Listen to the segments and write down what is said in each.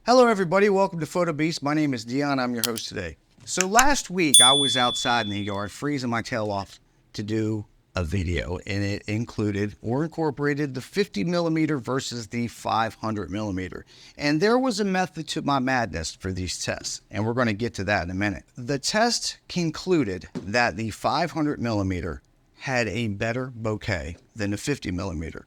Hello everybody, welcome to Photo Beast. My name is Dion, I'm your host today. So last week I was outside in the yard freezing my tail off to do a video, and it included or incorporated the 50mm versus the 500mm. And there was a method to my madness for these tests, and we're going to get to that in a minute. The test concluded that the 500mm had a better bokeh than the 50mm.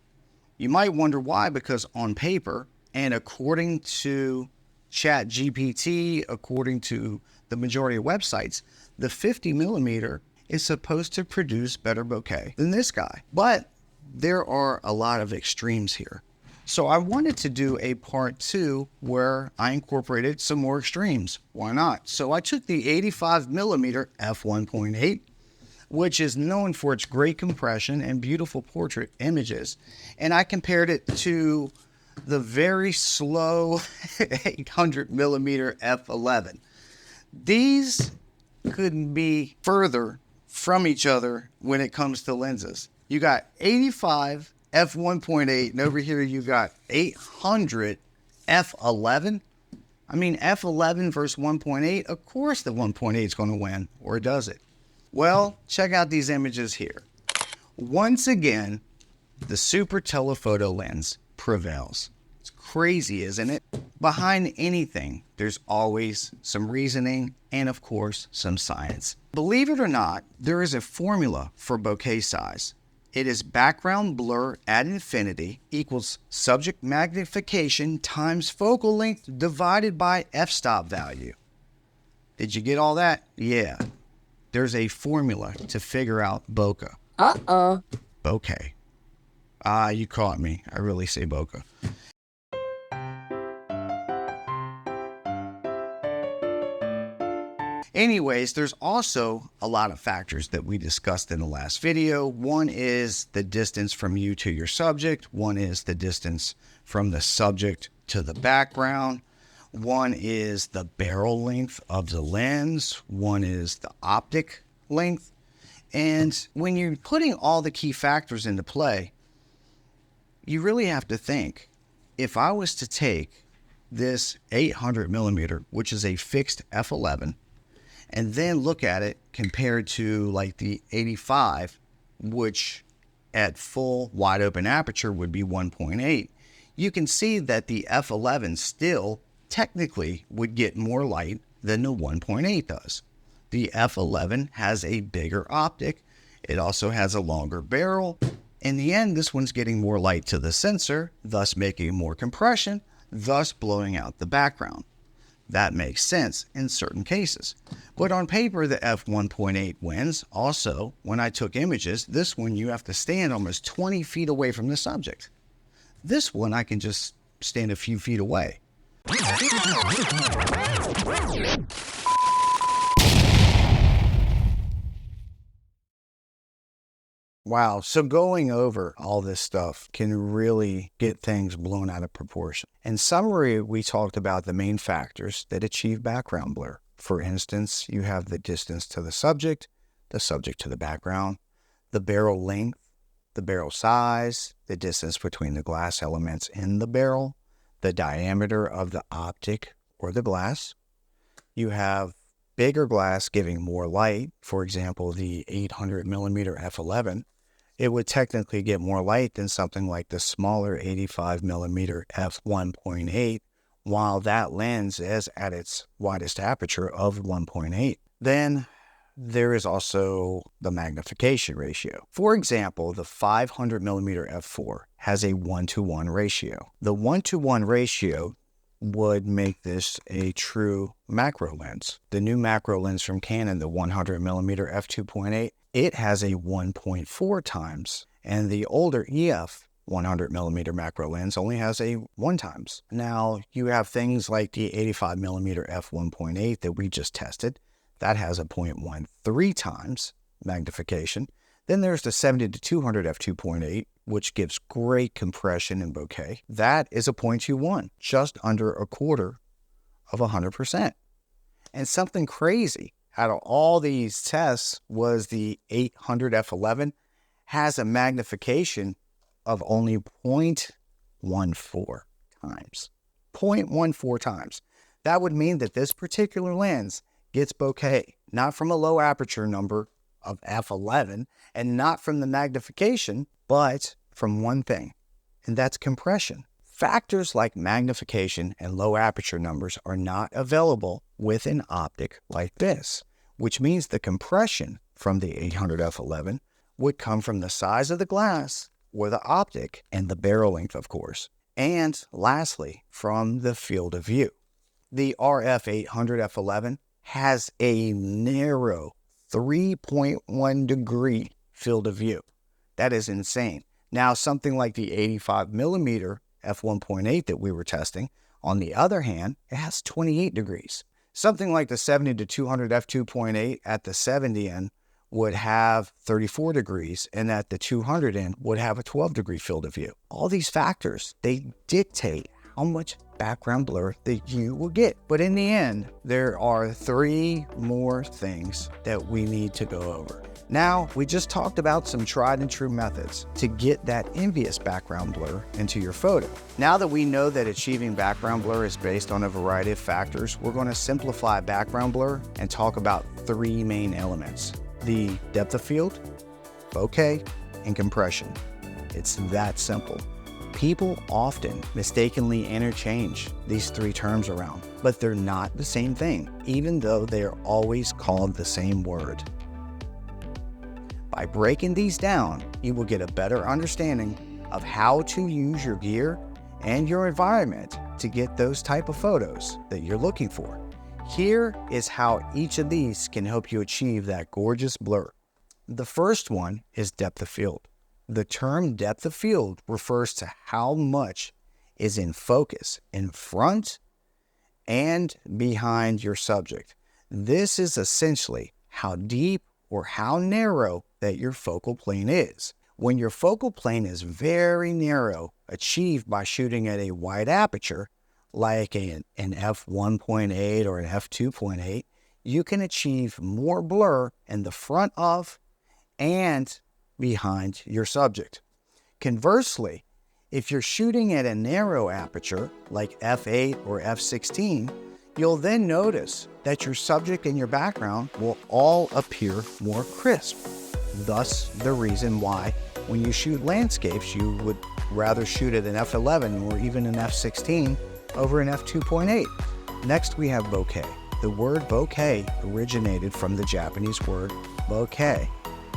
You might wonder why, because on paper, and according to ChatGPT, according to the majority of websites, the 50mm is supposed to produce better bokeh than this guy. But there are a lot of extremes here. So I wanted to do a part 2 where I incorporated some more extremes. Why not? So I took the 85mm F1.8, which is known for its great compression and beautiful portrait images, and I compared it to the very slow 800mm F11. These couldn't be further from each other when it comes to lenses. You got 85 F1.8, and over here you got 800 F11. I mean, F11 versus 1.8, of course the 1.8 is going to win, or does it? Well, check out these images here. Once again, the super telephoto lens prevails. It's crazy, isn't it? Behind anything, there's always some reasoning and, of course, some science. Believe it or not, there is a formula for bokeh size. It is background blur at infinity equals subject magnification times focal length divided by f-stop value. Did you get all that? Yeah. There's a formula to figure out bokeh. Bokeh. You caught me. I really say bokeh. Anyways, there's also a lot of factors that we discussed in the last video. One is the distance from you to your subject. One is the distance from the subject to the background. One is the barrel length of the lens. One is the optic length. And when you're putting all the key factors into play, you really have to think, if I was to take this 800mm, which is a fixed f11, and then look at it compared to like the 85, which at full wide open aperture would be 1.8, you can see that the f11 still technically would get more light than the 1.8 does. The f11 has a bigger optic. It also has a longer barrel. In the end, this one's getting more light to the sensor, thus making more compression, thus blowing out the background. That makes sense in certain cases. But on paper, the f1.8 wins. Also, when I took images, this one you have to stand almost 20 feet away from the subject. This one I can just stand a few feet away. Wow, so going over all this stuff can really get things blown out of proportion. In summary, we talked about the main factors that achieve background blur. For instance, you have the distance to the subject to the background, the barrel length, the barrel size, the distance between the glass elements in the barrel, the diameter of the optic or the glass. You have bigger glass giving more light. For example, the 800mm f11, it would technically get more light than something like the smaller 85mm f1.8, while that lens is at its widest aperture of 1.8. Then there is also the magnification ratio. For example, the 500mm f4 has a 1:1 ratio. The 1:1 ratio would make this a true macro lens. The new macro lens from Canon, the 100mm f2.8, it has a 1.4 times, and the older EF 100mm macro lens only has a 1 times. Now, you have things like the 85mm f1.8 that we just tested. That has a 0.13 times magnification. Then there's the 70 to 200 f2.8, which gives great compression and bokeh. That is a 0.21, just under a quarter of 100%. And something crazy out of all these tests was the 800 f11 has a magnification of only 0.14 times. 0.14 times. That would mean that this particular lens gets bokeh, not from a low aperture number of F11 and not from the magnification, but from one thing, and that's compression. Factors like magnification and low aperture numbers are not available with an optic like this, which means the compression from the 800 F11 would come from the size of the glass or the optic and the barrel length, of course. And lastly, from the field of view. The RF 800 F11 has a narrow 3.1 degree field of view. That is insane. Now, something like the 85 millimeter F1.8 that we were testing, on the other hand, it has 28 degrees. Something like the 70 to 200 F2.8 at the 70 end would have 34 degrees, and at the 200 end would have a 12 degree field of view. All these factors, they dictate how much background blur that you will get. But in the end, there are 3 more things that we need to go over. Now, we just talked about some tried and true methods to get that envious background blur into your photo. Now that we know that achieving background blur is based on a variety of factors, we're going to simplify background blur and talk about 3 main elements: the depth of field, bokeh, and compression. It's that simple. People often mistakenly interchange these 3 terms around, but they're not the same thing, even though they are always called the same word. By breaking these down, you will get a better understanding of how to use your gear and your environment to get those type of photos that you're looking for. Here is how each of these can help you achieve that gorgeous blur. The first one is depth of field. The term depth of field refers to how much is in focus in front and behind your subject. This is essentially how deep or how narrow that your focal plane is. When your focal plane is very narrow, achieved by shooting at a wide aperture, like an F1.8 or an F2.8, you can achieve more blur in the front of and behind your subject. Conversely, if you're shooting at a narrow aperture, like F8 or F16, you'll then notice that your subject and your background will all appear more crisp. Thus, the reason why when you shoot landscapes, you would rather shoot at an F11 or even an F16 over an F2.8. Next, we have bokeh. The word bokeh originated from the Japanese word bokeh,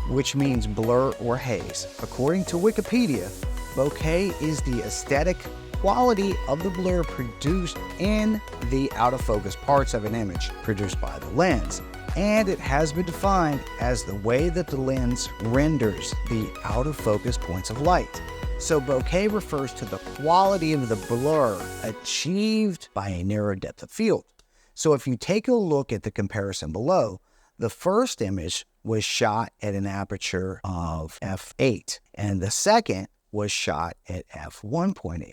which means blur or haze. According to Wikipedia, bokeh is the aesthetic quality of the blur produced in the out-of-focus parts of an image produced by the lens, and it has been defined as the way that the lens renders the out-of-focus points of light. So bokeh refers to the quality of the blur achieved by a narrow depth of field. So if you take a look at the comparison below, the first image was shot at an aperture of f8, and the second was shot at f1.8.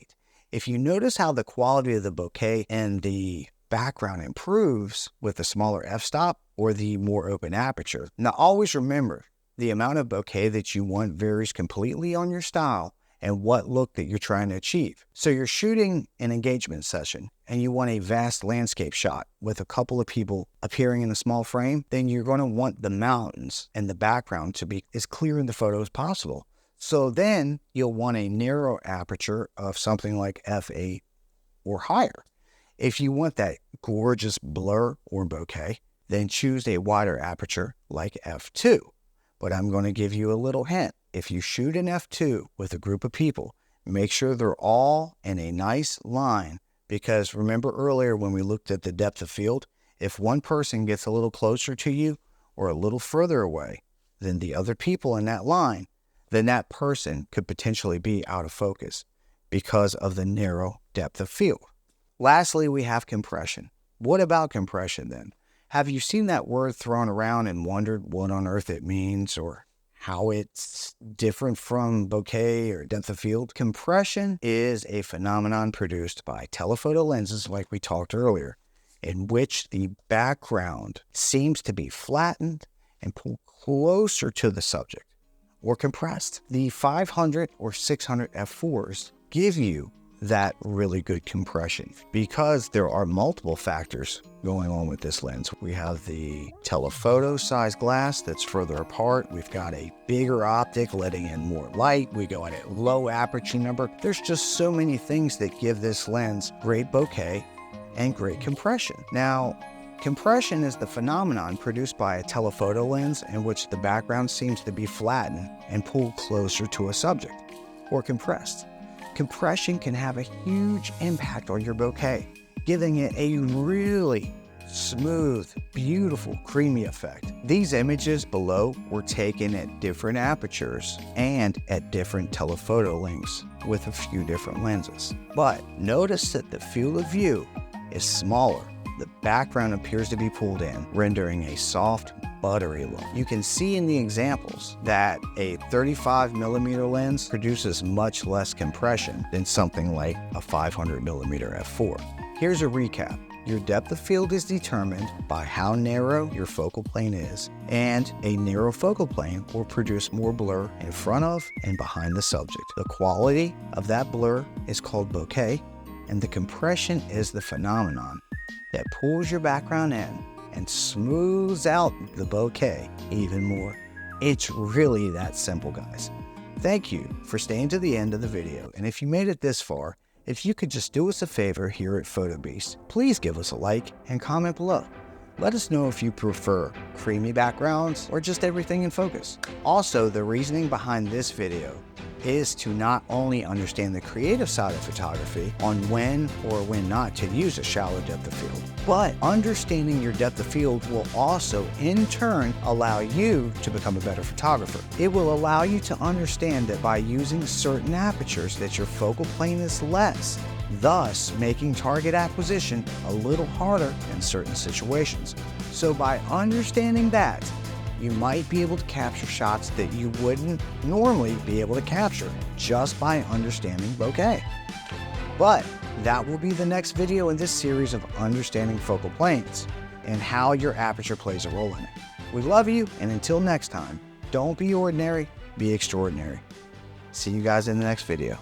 If you notice how the quality of the bokeh and the background improves with the smaller f-stop or the more open aperture. Now always remember, the amount of bokeh that you want varies completely on your style and what look that you're trying to achieve. So you're shooting an engagement session and you want a vast landscape shot with a couple of people appearing in a small frame, then you're going to want the mountains and the background to be as clear in the photo as possible. So then you'll want a narrow aperture of something like f8 or higher. If you want that gorgeous blur or bokeh, then choose a wider aperture like f2. But I'm going to give you a little hint. If you shoot an f2 with a group of people, make sure they're all in a nice line, because remember earlier when we looked at the depth of field, if one person gets a little closer to you or a little further away than the other people in that line, then that person could potentially be out of focus because of the narrow depth of field. Lastly, we have compression. What about compression then? Have you seen that word thrown around and wondered what on earth it means or how it's different from bokeh or depth of field? Compression is a phenomenon produced by telephoto lenses, like we talked earlier, in which the background seems to be flattened and pulled closer to the subject or compressed. The 500 or 600 f4s give you that really good compression, because there are multiple factors going on with this lens. We have the telephoto size glass that's further apart. We've got a bigger optic letting in more light. We go at a low aperture number. There's just so many things that give this lens great bokeh and great compression. Now, compression is the phenomenon produced by a telephoto lens in which the background seems to be flattened and pulled closer to a subject, or compressed. Compression can have a huge impact on your bokeh, giving it a really smooth, beautiful, creamy effect. These images below were taken at different apertures and at different telephoto lengths with a few different lenses. But notice that the field of view is smaller. The background appears to be pulled in, rendering a soft, buttery look. You can see in the examples that a 35mm lens produces much less compression than something like a 500mm f4. Here's a recap. Your depth of field is determined by how narrow your focal plane is, and a narrow focal plane will produce more blur in front of and behind the subject. The quality of that blur is called bokeh, and the compression is the phenomenon that pulls your background in and smooths out the bokeh even more. It's really that simple, guys. Thank you for staying to the end of the video, and if you made it this far, if you could just do us a favor here at PhotoBeast, please give us a like and comment below. Let us know if you prefer creamy backgrounds or just everything in focus. Also, the reasoning behind this video is to not only understand the creative side of photography on when or when not to use a shallow depth of field, but understanding your depth of field will also in turn allow you to become a better photographer. It will allow you to understand that by using certain apertures that your focal plane is less, thus making target acquisition a little harder in certain situations. So by understanding that, you might be able to capture shots that you wouldn't normally be able to capture just by understanding bokeh. But that will be the next video in this series of understanding focal planes and how your aperture plays a role in it. We love you, and until next time, don't be ordinary, be extraordinary. See you guys in the next video.